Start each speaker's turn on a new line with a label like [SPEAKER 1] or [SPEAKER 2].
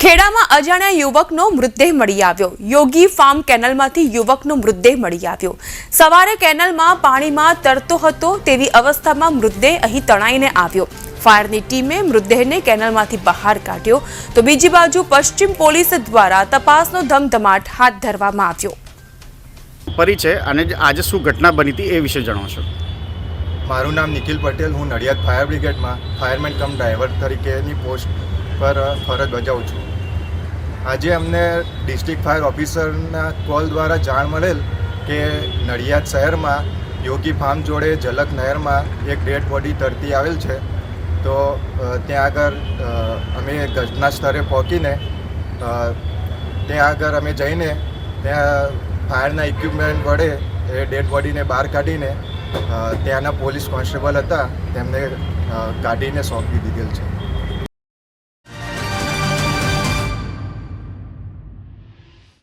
[SPEAKER 1] ખેડામાં અજાણ્યા યુવકનો મૃતદેહ મળી આવ્યો। યોગી ફાર્મ કેનલમાંથી યુવકનો મૃતદેહ મળી આવ્યો। સવારે કેનલમાં પાણીમાં તરતો હતો તેવી અવસ્થામાં મૃતદેહ અહીં તણાઈને આવ્યો। ફાયરની ટીમે મૃતદેહને કેનલમાંથી બહાર કાઢ્યો તો બીજી બાજુ પશ્ચિમ પોલીસ દ્વારા તપાસનો ધમધમાટ હાથ ધરવામાં આવ્યો।
[SPEAKER 2] પરિચય અને આજે શું ઘટના બની હતી એ વિશે જણાવશો।
[SPEAKER 3] મારું નામ નિખિલ પટેલ, હું નડિયાદ ફાયર બ્રિગેડમાં ફાયરમેન કમ ડ્રાઈવર તરીકેની પોસ્ટ પર ફરજ બજાવું છું। આજે અમને ડિસ્ટ્રિક્ટ ફાયર ઓફિસરના કોલ દ્વારા જાણ મળેલ કે નડિયાદ શહેરમાં યોગી ફાર્મ જોડે ઝલક નહેરમાં એક ડેડ બોડી તરતી આવેલ છે। તો ત્યાં આગળ અમે ઘટના સ્થળે પહોંચીને ત્યાં આગળ અમે જઈને ત્યાં ફાયરના ઇક્વિપમેન્ટ વડે એ ડેડ બોડીને બહાર કાઢીને ત્યાંના પોલીસ કોન્સ્ટેબલ હતા તેમને કાઢીને સોંપી દીધેલ છે।